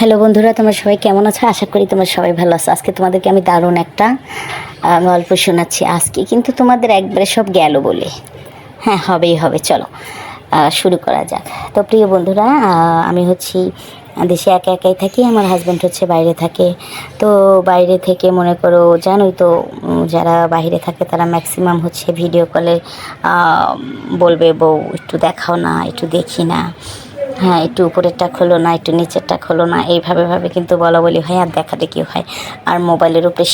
Hello বন্ধুরা, তোমরা সবাই কেমন আছো? আশা করি তোমরা সবাই ভালো আছো। আজকে তোমাদেরকে আমি দারুণ একটা গল্প শোনাচ্ছি। আজকে কিন্তু তোমাদের একবারে সব গেল বলে, হ্যাঁ হবেই হবে। চলো শুরু করা যাক। তো প্রিয় বন্ধুরা, আমি হচ্ছি দেশে একা একাই থাকি। আমার হাজব্যান্ড হচ্ছে বাইরে থাকে। তো বাইরে থেকে মনে করো, জানোই তো, যারা বাইরে থাকে তারা ম্যাক্সিমাম হচ্ছে ভিডিও কলে বলবে, বউ একটু দেখাও না, একটু দেখি না, হ্যাঁ একটু উপরেরটা খোলো না, একটু নিচেরটা খোলো না, এইভাবে ভাবে কিন্তু বলা বলি হয়, আর দেখাটা কি হয়, আর মোবাইলের উপরে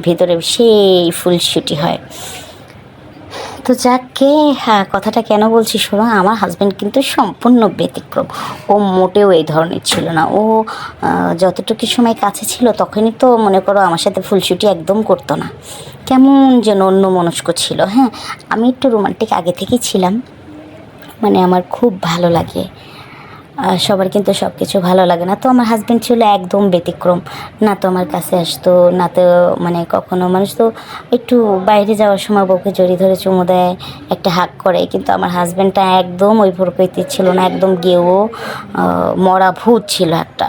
ভিতরে সেই ফুলশুটি হয়। তো যাকে, হ্যাঁ কথাটা কেন বলছি শোনো, আমার হাজব্যান্ড কিন্তু সম্পূর্ণ ব্যতিক্রম। ও মোটেও এই ধরনের ছিল না। ও যতটুকু সময় কাছে ছিল তখনই তো মনে করো আমার সাথে ফুলশুটি একদম করতো না, কেমন যেন অন্য মনস্ক ছিল। হ্যাঁ, আমি একটু রোমান্টিক আগে থেকেই ছিলাম, মানে আমার খুব ভালো লাগে। সবার কিন্তু সব কিছু ভালো লাগে না। তো আমার হাজব্যান্ড ছিল একদম ব্যতিক্রম। না তো আমার কাছে আসতো, না তো মানে কখনো, মানুষ তো একটু বাইরে যাওয়ার সময় বউকে জড়িয়ে ধরে চুমু দেয়, একটা হাগ করে, কিন্তু আমার হাজব্যান্ডটা একদম ওই প্রকৃতির ছিল না। একদম গেও মরা ভূত ছিল একটা।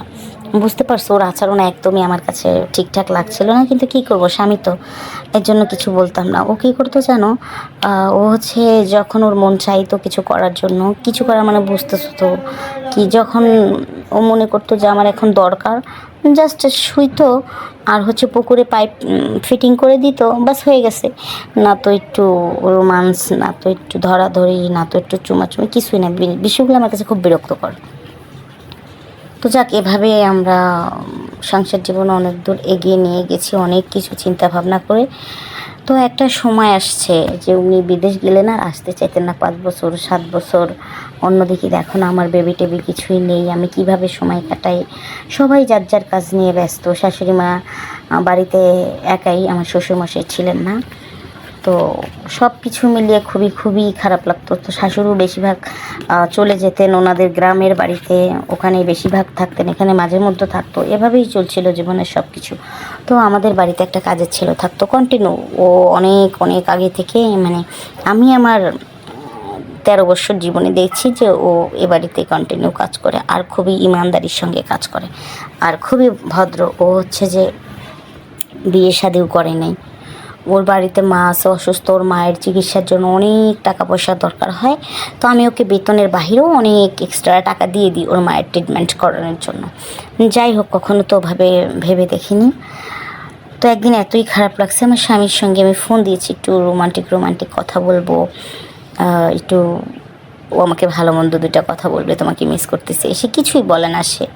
বুঝতে পারছো, ওর আচরণ একদমই আমার কাছে ঠিকঠাক লাগছিল না, কিন্তু কী করবো, স্বামী তো, এর জন্য কিছু বলতাম না। ও কী করতো জানো, ও হচ্ছে যখন ওর মন চাইতো কিছু করার জন্য, কিছু করার মানে বুঝতেছো তো কি, যখন ও মনে করতো যে আমার এখন দরকার, জাস্ট শুইতো আর হচ্ছে পুকুরে পাইপ ফিটিং করে দিত, বাস হয়ে গেছে। না তো একটু রোমান্স, না তো একটু ধরাধরি, না তো একটু চুমাচুমি, কিছুই না। বিষয়গুলো আমার কাছে খুব বিরক্তকর। তো যাক, এভাবে আমরা সংসার জীবন অনেক দূর এগিয়ে নিয়ে গেছি, অনেক কিছু চিন্তা ভাবনা করে। তো একটা সময় আসছে যে উনি বিদেশ গেলেন, আর আসতে চাইতেন না। 5 বছর 7 বছর, অন্যদিকে দেখো না, আমার বেবি টেবি কিছুই নেই। আমি কিভাবে সময় কাটাই, সবাই যার যার কাজ নিয়ে ব্যস্ত। শাশুড়ি মা বাড়িতে একাই, আমার শ্বশুরমশাই ছিলেন না। তো সব কিছু মিলিয়ে খুবই খুবই খারাপ লাগতো। তো শাশুড়ও বেশিরভাগ চলে যেতেন ওনাদের গ্রামের বাড়িতে, ওখানেই বেশিরভাগ থাকতেন, এখানে মাঝে মধ্যে থাকতো। এভাবেই চলছিল জীবনের সব কিছু। তো আমাদের বাড়িতে একটা কাজের ছেলে থাকতো কন্টিনিউ। ও অনেক অনেক আগে থেকে, মানে আমি আমার 13 বছর জীবনে দেখছি যে ও এ বাড়িতে কন্টিনিউ কাজ করে, আর খুবই ইমানদারির সঙ্গে কাজ করে, আর খুবই ভদ্র। ও হচ্ছে যে বিয়ে শাদিও করে নাই। ওর বাড়িতে মা আছে অসুস্থ, ওর মায়ের চিকিৎসার জন্য অনেক টাকা পয়সার দরকার হয়। তো আমি ওকে বেতনের বাহিরেও অনেক এক্সট্রা টাকা দিয়ে দিই ওর মায়ের ট্রিটমেন্ট করানোর জন্য। যাই হোক, কখনো তো ভেবে দেখিনি। তো একদিন এতই খারাপ লাগছে, আমার স্বামীর সঙ্গে আমি ফোন দিয়েছি, একটু রোমান্টিক রোমান্টিক কথা বলবো, একটু ও আমাকে ভালো মন্দ দুইটা কথা বলবে, তোমাকে মিস করতেছে। সে কিছুই বলে না। সে,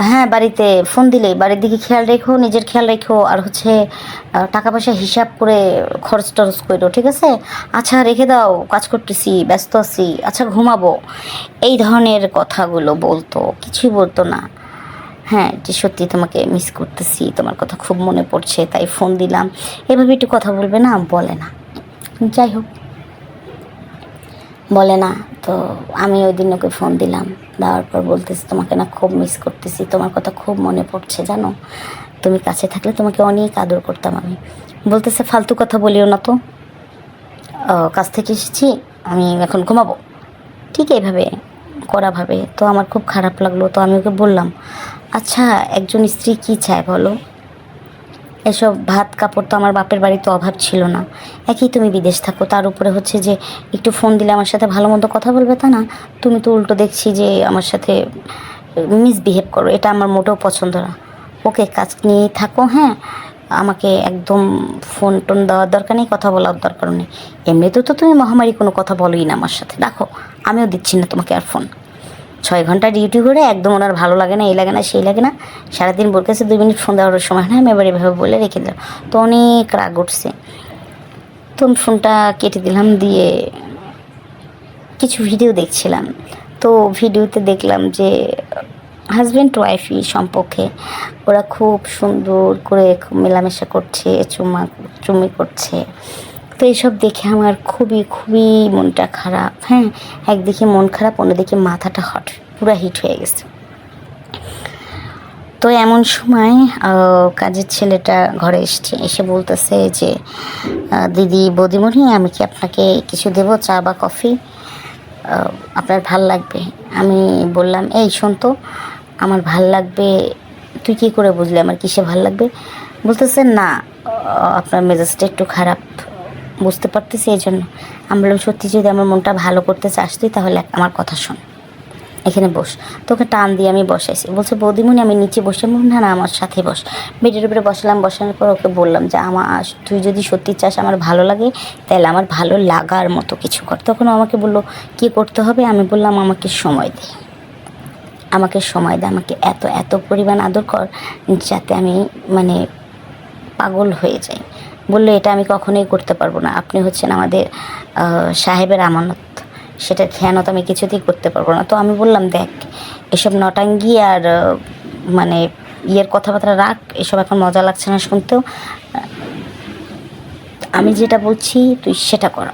হ্যাঁ, বাড়িতে ফোন দিলে বাড়ির দিকে খেয়াল রেখো, নিজের খেয়াল রেখো, আর হচ্ছে টাকা পয়সা হিসাব করে খরচ টরচ করো, ঠিক আছে? আচ্ছা রেখে দাও, কাজ করতেছি, ব্যস্ত আছি, আচ্ছা ঘুমাবো, এই ধরনের কথাগুলো বলতো, কিছুই বলতো না। হ্যাঁ, যে সত্যি তোমাকে মিস করতেছি, তোমার কথা খুব মনে পড়ছে, তাই ফোন দিলাম, এভাবে একটু কথা বলবে না, বলে না। যাই হোক, বলে না। তো আমি ওই দিন ওকে ফোন দিলাম, দেওয়ার পর বলতেছি, তোমাকে না খুব মিস করতেছি, তোমার কথা খুব মনে পড়ছে, জানো, তুমি কাছে থাকলে তোমাকে অনেক আদর করতাম আমি। বলতেছে, ফালতু কথা বলিও না তো, কাছ থেকে এসেছি, আমি এখন ঘুমাবো, ঠিক এইভাবে করাভাবে। তো আমার খুব খারাপ লাগলো। তো আমি ওকে বললাম, আচ্ছা একজন স্ত্রী কী চায় বলো? এসব ভাত কাপড় তো আমার বাপের বাড়িতে অভাব ছিল না, একই তুমি বিদেশ থাকো, তার উপরে হচ্ছে যে একটু ফোন দিলে আমার সাথে ভালো মন্দ কথা বলবে, তা না, তুমি তো উল্টো দেখছি যে আমার সাথে মিসবিহেভ করো, এটা আমার মোটেও পছন্দ না। ওকে, কাজ নিয়েই থাকো, হ্যাঁ, আমাকে একদম ফোন টোন দেওয়ার দরকার নেই, কথা বলার দরকার নেই। এমনিতেও তো তুমি মহামারী কোনো কথা বলোই না আমার সাথে, রাখো, আমিও দিচ্ছি না তোমাকে আর ফোন। 6 ঘন্টা ডিউটি করে একদম ওনার ভালো লাগে না, এই লাগে না, সেই লাগে না, সারাদিন বলতে 2 মিনিট ফোন দেওয়ার সময় হয় না, আমি এবার এভাবে বলে রেখে দিলাম। তো অনেক রাগ উঠছে। তো আমি ফোনটা কেটে দিলাম, দিয়ে কিছু ভিডিও দেখছিলাম। তো ভিডিওতে দেখলাম যে হাজব্যান্ড ওয়াইফই সম্পর্কে ওরা খুব সুন্দর করে খুব মেলামেশা করছে, চুমি করছে। তো এইসব দেখে আমার খুবই খুবই মনটা খারাপ। হ্যাঁ, একদিকে মন খারাপ, অন্যদিকে মাথাটা পুরা হিট হয়ে গেছে। তো এমন সময় কাজের ছেলেটা ঘরে এসে বলতেছে যে, দিদি বৌদিমণি, আমি কি আপনাকে কিছু দেবো, চা বা কফি, আপনার ভাল লাগবে? আমি বললাম, এই শোন তো, আমার ভাল লাগবে, তুই কী করে বুঝলি আমার কিসে ভাল লাগবে? বলতেছে না, আপনার মেজাজটা একটু খারাপ, বুঝতে পারতেছি এই জন্য। আমি বললাম সত্যি যদি আমার মনটা ভালো করতে চাস তুই তাহলে আমার কথা শোন, এখানে বস। তোকে টান দিয়ে আমি বসাইছি। বলছে বৌদিমণি আমি নিচে বসে, না না আমার সাথে বস। বেডের উপরে বসালাম, বসানোর পর ওকে বললাম যে তুই যদি সত্যি চাস আমার ভালো লাগে তাহলে আমার ভালো লাগার মতো কিছু কর। তখন আমাকে বললো কী করতে হবে? আমি বললাম আমাকে সময় দে, আমাকে সময় দে, আমাকে এত এত পরিমাণ আদর কর যাতে আমি মানে পাগল হয়ে যাই। বললো এটা আমি কখনোই করতে পারবো না, আপনি হচ্ছেন আমাদের সাহেবের আমানত, সেটার খেয়ানত আমি কিছুতেই করতে পারবো না। তো আমি বললাম দেখ এসব নটাঙ্গি আর মানে কথাবার্তা রাখ, এসব এখন মজা লাগছে না শুনতেও, আমি যেটা বলছি তুই সেটা কর।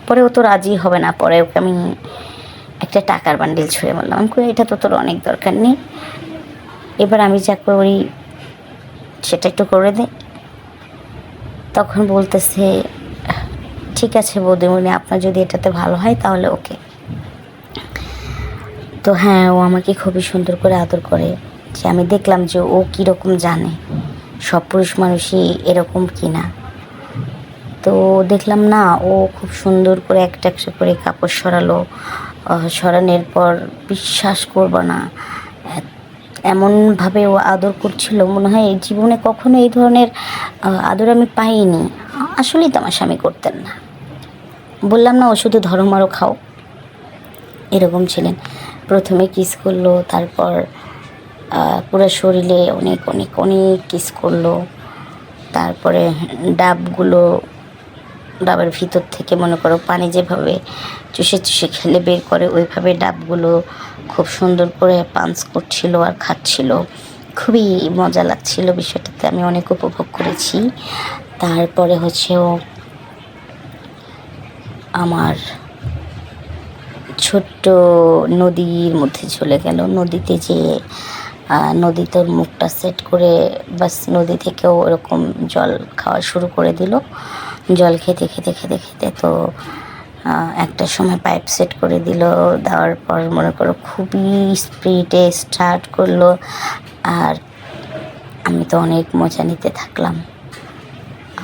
পরে ও তো রাজি হবে না, পরে ওকে আমি একটা টাকার বান্ডিল ছুঁড়ে বললাম, আমি এটা তো তোর অনেক দরকার নেই, এবার আমি যা করি সেটা একটু করে দে। তখন বলতেছে ঠিক আছে বৌদিমণি, আপনার যদি এটাতে ভালো হয় তাহলে ওকে। তো হ্যাঁ, ও আমাকে খুবই সুন্দর করে আদর করে, যে আমি দেখলাম যে ও কীরকম জানে সব পুরুষ মানুষই এরকম কিনা। তো দেখলাম না, ও খুব সুন্দর করে একটা একটা করে কাপড় সরালো, সরানোর পর বিশ্বাস করবো না এমনভাবে ও আদর করছিল, মনে হয় জীবনে কখনো এই ধরনের আদর আমি পাইনি। আসলেই তো আমার স্বামী করতেন না, বললাম না ও শুধু ধরো মারো খাও, এরকম ছিলেন। প্রথমে কিস করলো, তারপর পুরো শরীরে অনেক অনেক অনেক কিস করলো, তারপরে ডাবের ভিতর থেকে মনে করো পানি যেভাবে চুষে চুষে খেলে বের করে ওইভাবে ডাবগুলো খুব সুন্দর করে পাঞ্চ করছিল আর খাচ্ছিল, খুবই মজা লাগছিল বিষয়টাতে, আমি অনেক উপভোগ করেছি। তারপরে হচ্ছে ও আমার ছোট্ট নদীর মধ্যে চলে গেল, নদীতে যেয়ে নদীতে মুখটা সেট করে বাস নদী থেকেও ওরকম জল খাওয়া শুরু করে দিল। জল খেতে খেতে খেতে খেতে তো একটা সময় পাইপ সেট করে দিল, দেওয়ার পর মনে করো খুবই স্পিডে স্টার্ট করলো, আর আমি তো অনেক মজা নিতে থাকলাম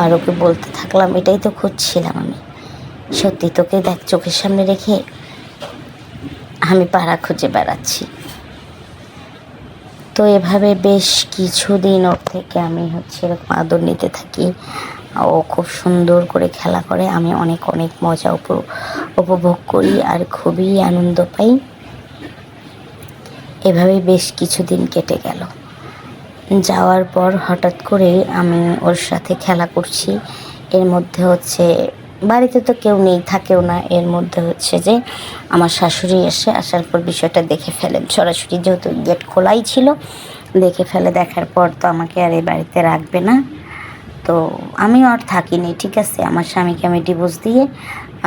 আর ওকে বলতে থাকলাম এটাই তো খুঁজছিলাম আমি, সত্যি তোকে দেখ চোখের সামনে রেখে আমি পাড়া খুঁজে বেড়াচ্ছি। তো এভাবে বেশ কিছুদিন ওর থেকে আমি হচ্ছে এরকম আদর নিতে থাকি, ও খুব সুন্দর করে খেলা করে, আমি অনেক অনেক মজা উপভোগ করি আর খুবই আনন্দ পাই। এভাবেই বেশ কিছুদিন কেটে গেল। যাওয়ার পর হঠাৎ করে আমি ওর সাথে খেলা করছি, এর মধ্যে হচ্ছে বাড়িতে তো কেউ নেই, থাকেও না, এর মধ্যে হচ্ছে যে আমার শাশুড়ি আসার পর বিষয়টা দেখে ফেলেন সরাসরি, যেহেতু গেট খোলাই ছিল, দেখে ফেলে। দেখার পর তো আমাকে আর এই বাড়িতে রাখবে না, তো আমিও আর থাকিনি, ঠিক আছে। আমার স্বামীকে আমি ডিভোর্স দিয়ে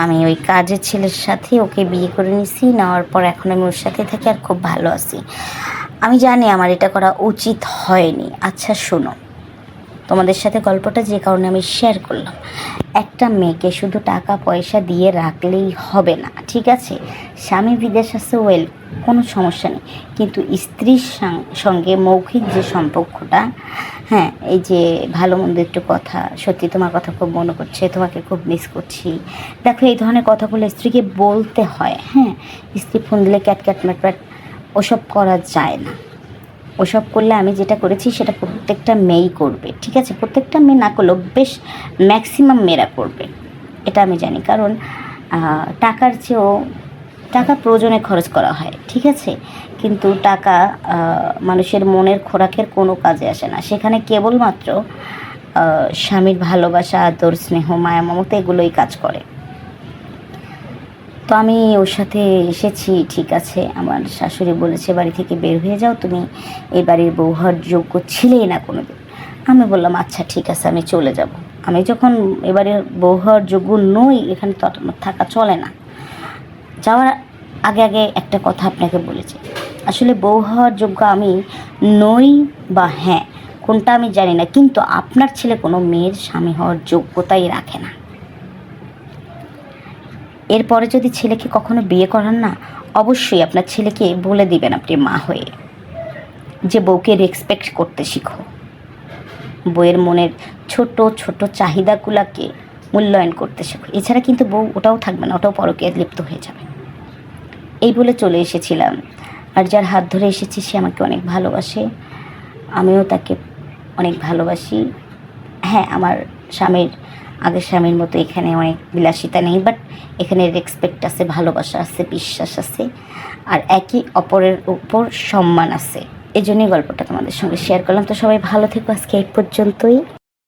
আমি ওই কাজের ছেলের সাথে ওকে বিয়ে করে নিছি, নেওয়ার পর এখন আমি ওর সাথে থাকি আর খুব ভালো আছি। আমি জানি আমার এটা করা উচিত হয়নি। আচ্ছা শোনো, তোমাদের সাথে গল্পটা যে কারণে আমি শেয়ার করলাম, একটা মেয়েকে শুধু টাকা পয়সা দিয়ে রাখলেই হবে না, ঠিক আছে। স্বামী বিদেশ আছে ওয়েল, কোনো সমস্যা নেই, কিন্তু স্ত্রীর সঙ্গে মৌখিক যে সম্পর্কটা, হ্যাঁ, এই যে ভালো মন্দ একটু কথা, সত্যি তোমার কথা খুব মনে করছে, তোমাকে খুব মিস করছি, দেখো এই ধরনের কথাগুলো স্ত্রীকে বলতে হয়। হ্যাঁ, স্ত্রী ফোন দিলে ক্যাট ম্যাট ওসব করা যায় না। ওসব করলে আমি যেটা করেছি সেটা প্রত্যেকটা মেয়েই করবে, ঠিক আছে। প্রত্যেকটা মেয়ে না করলেও বেশ ম্যাক্সিমাম মেয়েরা করবে, এটা আমি জানি। কারণ টাকার চেয়েও টাকা প্রয়োজনে খরচ করা হয়, ঠিক আছে, কিন্তু টাকা মানুষের মনের খোরাকের কোনো কাজে আসে না। সেখানে কেবলমাত্র স্বামীর ভালোবাসা, আদর, স্নেহ, মায়া, মমতা এগুলোই কাজ করে। তো আমি ওর সাথে এসেছি, ঠিক আছে। আমার শাশুড়ি বলেছে বাড়ি থেকে বের হয়ে যাও, তুমি এই বাড়ির বউ হওয়ার যোগ্য ছিলেই না কোনো দিন। আমি বললাম আচ্ছা ঠিক আছে আমি চলে যাব, আমি যখন এবারের বউ হওয়ার যোগ্য নই এখানে তো থাকা চলে না। যাওয়ার আগে আগে একটা কথা আপনাকে বলেছি, আসলে বউ হওয়ার যোগ্য আমি নই বা হ্যাঁ কোনটা আমি জানি না, কিন্তু আপনার ছেলে কোনো মেয়ের স্বামী হওয়ার যোগ্যতাই রাখে না। এরপরে যদি ছেলেকে কখনো বিয়ে করান না, অবশ্যই আপনার ছেলেকে বলে দিবেন আপনি মা হয়ে, যে বউকে রেসপেক্ট করতে শিখো, বউয়ের মনের ছোট ছোট চাহিদাগুলোকে মূল্যায়ন করতে শেখো। এছাড়া কিন্তু বউ ওটাও থাকবে না, ওটাও পরকীয়ায় লিপ্ত হয়ে যাবে। এই বলে চলে এসেছিলাম। আর যার হাত ধরে এসেছি সে আমাকে অনেক ভালোবাসে, আমিও তাকে অনেক ভালোবাসি। হ্যাঁ, আমার স্বামীর আগের স্বামীর মতো এখানে অনেক বিলাসিতা নেই, বাট এখানে রেসপেক্ট আছে, ভালোবাসা আছে, বিশ্বাস আছে, আর একে অপরের উপর সম্মান আছে। এই জন্যই গল্পটা তোমাদের সঙ্গে শেয়ার করলাম। তো সবাই ভালো থেকো, আজকে এই পর্যন্তই।